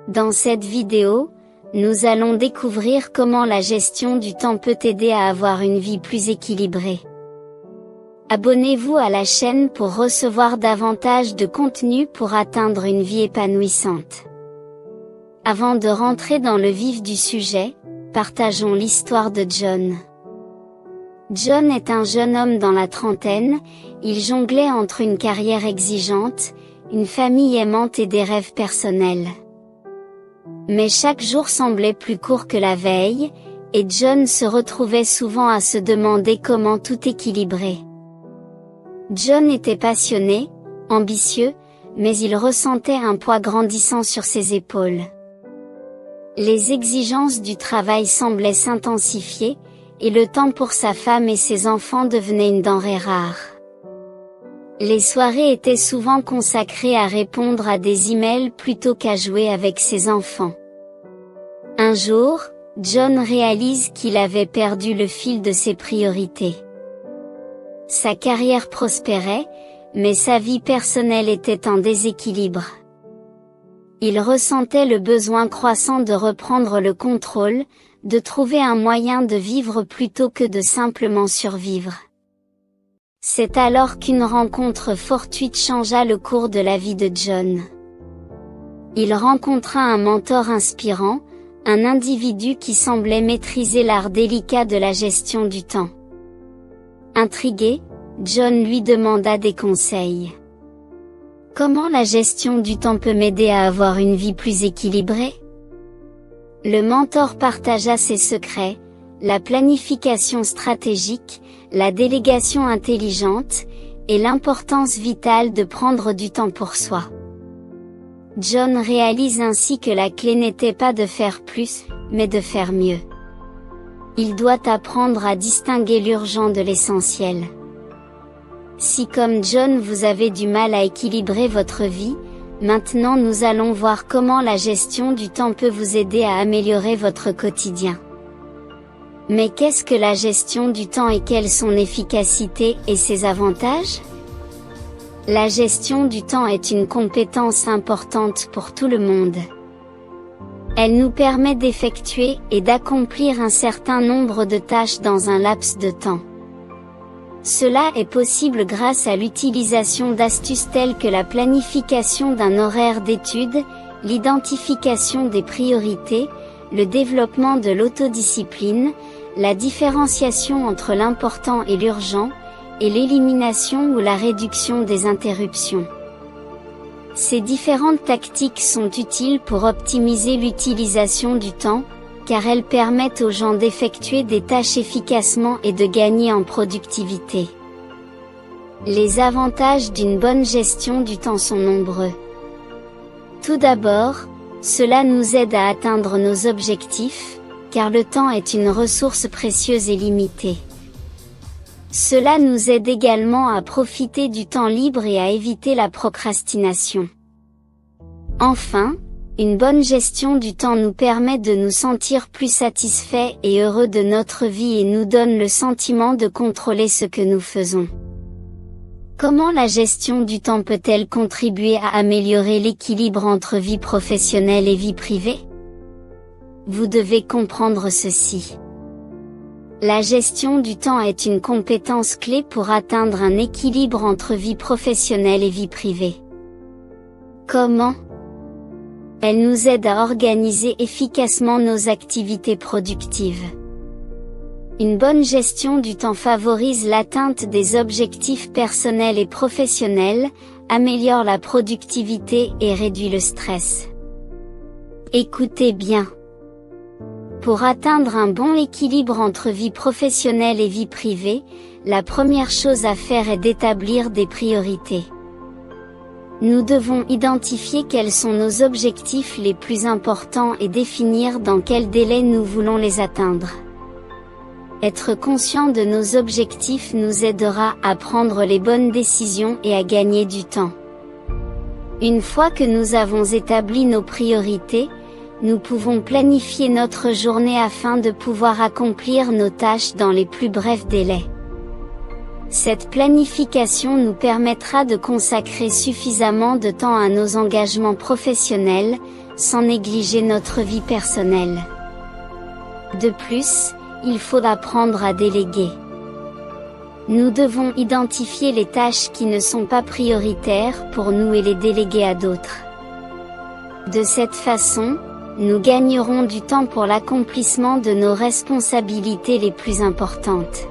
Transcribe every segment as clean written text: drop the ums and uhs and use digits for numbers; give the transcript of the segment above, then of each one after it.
Dans cette vidéo, nous allons découvrir comment la gestion du temps peut t'aider à avoir une vie plus équilibrée. Abonnez-vous à la chaîne pour recevoir davantage de contenu pour atteindre une vie épanouissante. Avant de rentrer dans le vif du sujet, partageons l'histoire de John. John est un jeune homme dans la trentaine, il jonglait entre une carrière exigeante, une famille aimante et des rêves personnels. Mais chaque jour semblait plus court que la veille, et John se retrouvait souvent à se demander comment tout équilibrer. John était passionné, ambitieux, mais il ressentait un poids grandissant sur ses épaules. Les exigences du travail semblaient s'intensifier, et le temps pour sa femme et ses enfants devenait une denrée rare. Les soirées étaient souvent consacrées à répondre à des emails plutôt qu'à jouer avec ses enfants. Un jour, John réalise qu'il avait perdu le fil de ses priorités. Sa carrière prospérait, mais sa vie personnelle était en déséquilibre. Il ressentait le besoin croissant de reprendre le contrôle, de trouver un moyen de vivre plutôt que de simplement survivre. C'est alors qu'une rencontre fortuite changea le cours de la vie de John. Il rencontra un mentor inspirant, un individu qui semblait maîtriser l'art délicat de la gestion du temps. Intrigué, John lui demanda des conseils. Comment la gestion du temps peut m'aider à avoir une vie plus équilibrée? Le mentor partagea ses secrets, la planification stratégique, la délégation intelligente, et l'importance vitale de prendre du temps pour soi. John réalise ainsi que la clé n'était pas de faire plus, mais de faire mieux. Il doit apprendre à distinguer l'urgent de l'essentiel. Si comme John vous avez du mal à équilibrer votre vie, maintenant nous allons voir comment la gestion du temps peut vous aider à améliorer votre quotidien. Mais qu'est-ce que la gestion du temps et quelle son efficacité et ses avantages? La gestion du temps est une compétence importante pour tout le monde. Elle nous permet d'effectuer et d'accomplir un certain nombre de tâches dans un laps de temps. Cela est possible grâce à l'utilisation d'astuces telles que la planification d'un horaire d'études, l'identification des priorités, le développement de l'autodiscipline, la différenciation entre l'important et l'urgent, et l'élimination ou la réduction des interruptions. Ces différentes tactiques sont utiles pour optimiser l'utilisation du temps, car elles permettent aux gens d'effectuer des tâches efficacement et de gagner en productivité. Les avantages d'une bonne gestion du temps sont nombreux. Tout d'abord, cela nous aide à atteindre nos objectifs, car le temps est une ressource précieuse et limitée. Cela nous aide également à profiter du temps libre et à éviter la procrastination. Enfin, une bonne gestion du temps nous permet de nous sentir plus satisfaits et heureux de notre vie et nous donne le sentiment de contrôler ce que nous faisons. Comment la gestion du temps peut-elle contribuer à améliorer l'équilibre entre vie professionnelle et vie privée? Vous devez comprendre ceci. La gestion du temps est une compétence clé pour atteindre un équilibre entre vie professionnelle et vie privée. Comment? Elle nous aide à organiser efficacement nos activités productives. Une bonne gestion du temps favorise l'atteinte des objectifs personnels et professionnels, améliore la productivité et réduit le stress. Écoutez bien. Pour atteindre un bon équilibre entre vie professionnelle et vie privée, la première chose à faire est d'établir des priorités. Nous devons identifier quels sont nos objectifs les plus importants et définir dans quel délai nous voulons les atteindre. Être conscient de nos objectifs nous aidera à prendre les bonnes décisions et à gagner du temps. Une fois que nous avons établi nos priorités, nous pouvons planifier notre journée afin de pouvoir accomplir nos tâches dans les plus brefs délais. Cette planification nous permettra de consacrer suffisamment de temps à nos engagements professionnels, sans négliger notre vie personnelle. De plus, il faut apprendre à déléguer. Nous devons identifier les tâches qui ne sont pas prioritaires pour nous et les déléguer à d'autres. De cette façon, nous gagnerons du temps pour l'accomplissement de nos responsabilités les plus importantes.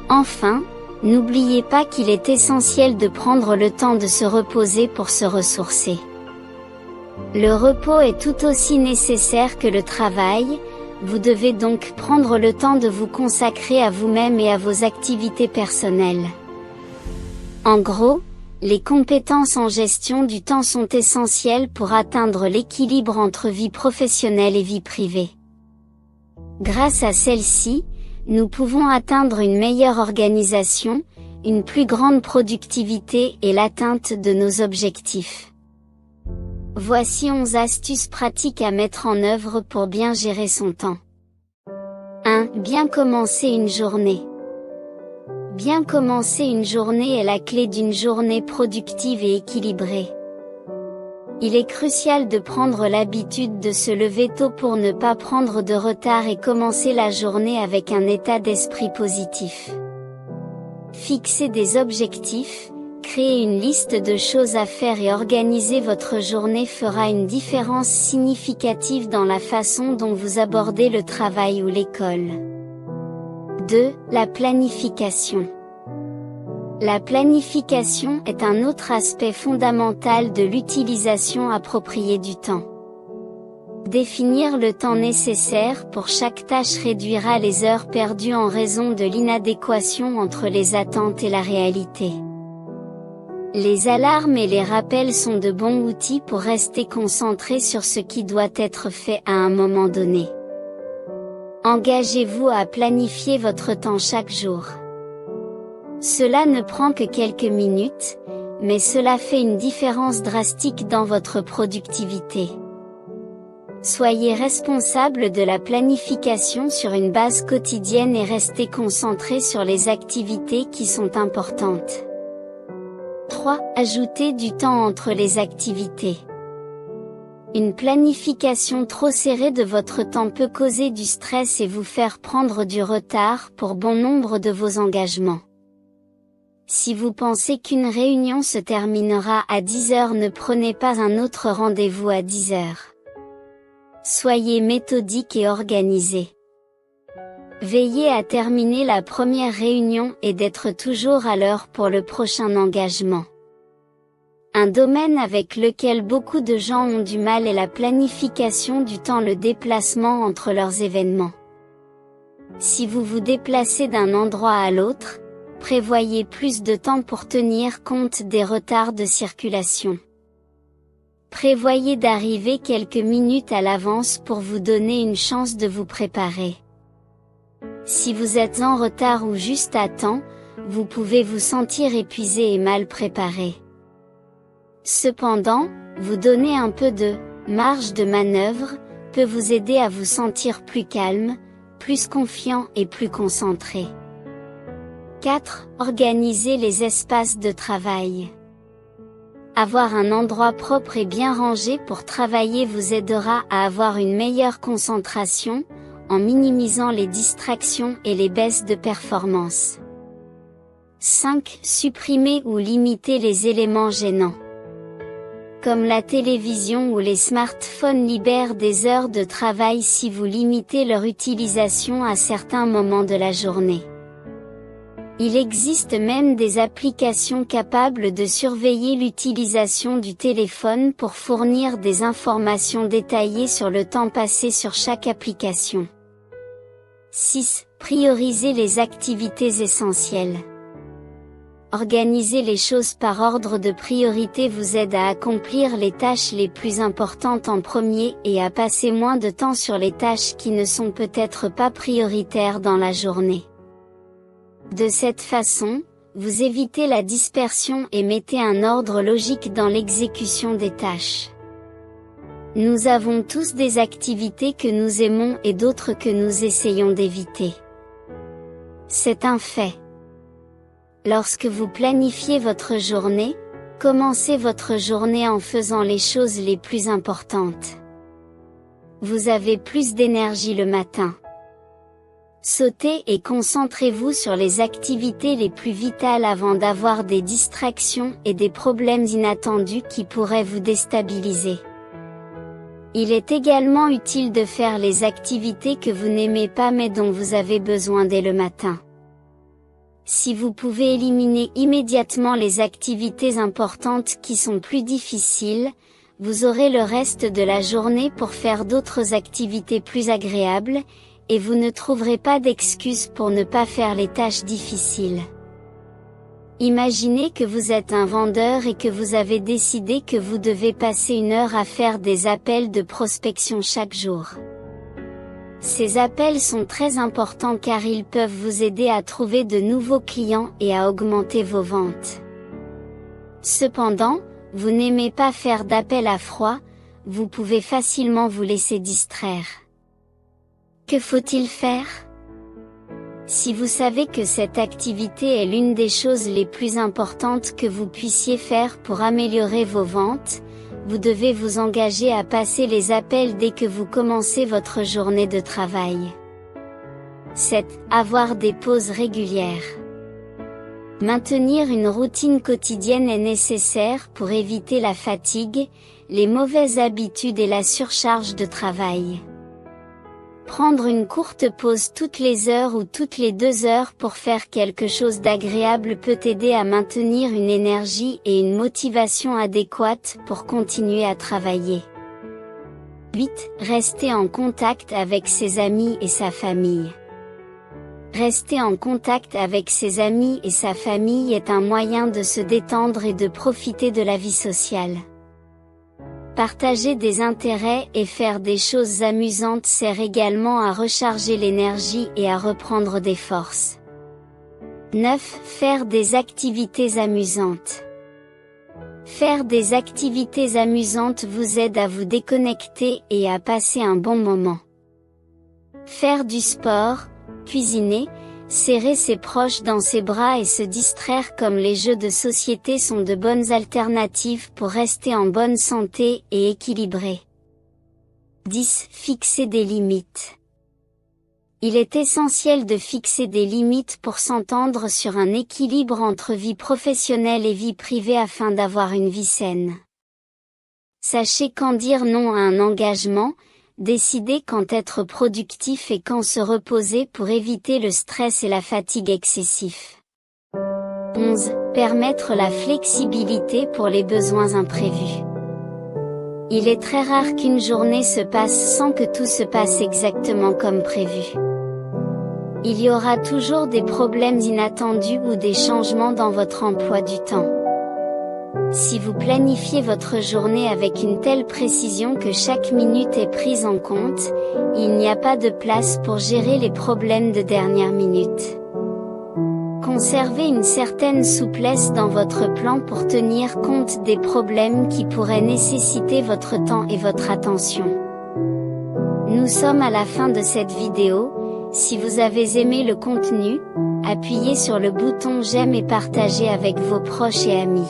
Enfin, n'oubliez pas qu'il est essentiel de prendre le temps de se reposer pour se ressourcer. Le repos est tout aussi nécessaire que le travail, vous devez donc prendre le temps de vous consacrer à vous-même et à vos activités personnelles. En gros, les compétences en gestion du temps sont essentielles pour atteindre l'équilibre entre vie professionnelle et vie privée. Grâce à celle-ci, nous pouvons atteindre une meilleure organisation, une plus grande productivité et l'atteinte de nos objectifs. Voici 11 astuces pratiques à mettre en œuvre pour bien gérer son temps. 1. Bien commencer une journée. Bien commencer une journée est la clé d'une journée productive et équilibrée. Il est crucial de prendre l'habitude de se lever tôt pour ne pas prendre de retard et commencer la journée avec un état d'esprit positif. Fixez des objectifs, créer une liste de choses à faire et organiser votre journée fera une différence significative dans la façon dont vous abordez le travail ou l'école. 2. La planification. La planification est un autre aspect fondamental de l'utilisation appropriée du temps. Définir le temps nécessaire pour chaque tâche réduira les heures perdues en raison de l'inadéquation entre les attentes et la réalité. Les alarmes et les rappels sont de bons outils pour rester concentré sur ce qui doit être fait à un moment donné. Engagez-vous à planifier votre temps chaque jour. Cela ne prend que quelques minutes, mais cela fait une différence drastique dans votre productivité. Soyez responsable de la planification sur une base quotidienne et restez concentré sur les activités qui sont importantes. 3. Ajoutez du temps entre les activités. Une planification trop serrée de votre temps peut causer du stress et vous faire prendre du retard pour bon nombre de vos engagements. Si vous pensez qu'une réunion se terminera à 10 heures, ne prenez pas un autre rendez-vous à 10 heures. Soyez méthodique et organisé. Veillez à terminer la première réunion et d'être toujours à l'heure pour le prochain engagement. Un domaine avec lequel beaucoup de gens ont du mal est la planification du temps, le déplacement entre leurs événements. Si vous vous déplacez d'un endroit à l'autre, prévoyez plus de temps pour tenir compte des retards de circulation. Prévoyez d'arriver quelques minutes à l'avance pour vous donner une chance de vous préparer. Si vous êtes en retard ou juste à temps, vous pouvez vous sentir épuisé et mal préparé. Cependant, vous donner un peu de marge de manœuvre peut vous aider à vous sentir plus calme, plus confiant et plus concentré. 4. Organisez les espaces de travail. Avoir un endroit propre et bien rangé pour travailler vous aidera à avoir une meilleure concentration, en minimisant les distractions et les baisses de performance. 5. Supprimez ou limitez les éléments gênants. Comme la télévision ou les smartphones libèrent des heures de travail si vous limitez leur utilisation à certains moments de la journée. Il existe même des applications capables de surveiller l'utilisation du téléphone pour fournir des informations détaillées sur le temps passé sur chaque application. 6. Priorisez les activités essentielles. Organiser les choses par ordre de priorité vous aide à accomplir les tâches les plus importantes en premier et à passer moins de temps sur les tâches qui ne sont peut-être pas prioritaires dans la journée. De cette façon, vous évitez la dispersion et mettez un ordre logique dans l'exécution des tâches. Nous avons tous des activités que nous aimons et d'autres que nous essayons d'éviter. C'est un fait. Lorsque vous planifiez votre journée, Commencez votre journée en faisant les choses les plus importantes. Vous avez plus d'énergie le matin. Sautez et concentrez-vous sur les activités les plus vitales avant d'avoir des distractions et des problèmes inattendus qui pourraient vous déstabiliser. Il est également utile de faire les activités que vous n'aimez pas mais dont vous avez besoin dès le matin. Si vous pouvez éliminer immédiatement les activités importantes qui sont plus difficiles, vous aurez le reste de la journée pour faire d'autres activités plus agréables, et vous ne trouverez pas d'excuses pour ne pas faire les tâches difficiles. Imaginez que vous êtes un vendeur et que vous avez décidé que vous devez passer 1 heure à faire des appels de prospection chaque jour. Ces appels sont très importants car ils peuvent vous aider à trouver de nouveaux clients et à augmenter vos ventes. Cependant, vous n'aimez pas faire d'appels à froid, vous pouvez facilement vous laisser distraire. Que faut-il faire? Si vous savez que cette activité est l'une des choses les plus importantes que vous puissiez faire pour améliorer vos ventes, vous devez vous engager à passer les appels dès que vous commencez votre journée de travail. 7. Avoir des pauses régulières. Maintenir une routine quotidienne est nécessaire pour éviter la fatigue, les mauvaises habitudes et la surcharge de travail. Prendre une courte pause toutes les heures ou toutes les 2 heures pour faire quelque chose d'agréable peut aider à maintenir une énergie et une motivation adéquates pour continuer à travailler. 8. Rester en contact avec ses amis et sa famille. Rester en contact avec ses amis et sa famille est un moyen de se détendre et de profiter de la vie sociale. Partager des intérêts et faire des choses amusantes sert également à recharger l'énergie et à reprendre des forces. 9. Faire des activités amusantes. Faire des activités amusantes vous aide à vous déconnecter et à passer un bon moment. Faire du sport, cuisiner, serrer ses proches dans ses bras et se distraire comme les jeux de société sont de bonnes alternatives pour rester en bonne santé et équilibré. 10. Fixer des limites. Il est essentiel de fixer des limites pour s'entendre sur un équilibre entre vie professionnelle et vie privée afin d'avoir une vie saine. Sachez quand dire non à un engagement, décider quand être productif et quand se reposer pour éviter le stress et la fatigue excessifs. 11. Permettre la flexibilité pour les besoins imprévus. Il est très rare qu'une journée se passe sans que tout se passe exactement comme prévu. Il y aura toujours des problèmes inattendus ou des changements dans votre emploi du temps. Si vous planifiez votre journée avec une telle précision que chaque minute est prise en compte, il n'y a pas de place pour gérer les problèmes de dernière minute. Conservez une certaine souplesse dans votre plan pour tenir compte des problèmes qui pourraient nécessiter votre temps et votre attention. Nous sommes à la fin de cette vidéo. Si vous avez aimé le contenu, appuyez sur le bouton j'aime et partagez avec vos proches et amis.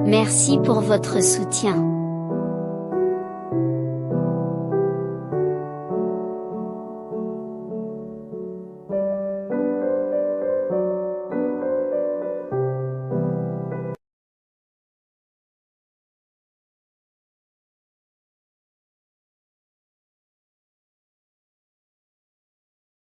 Merci pour votre soutien.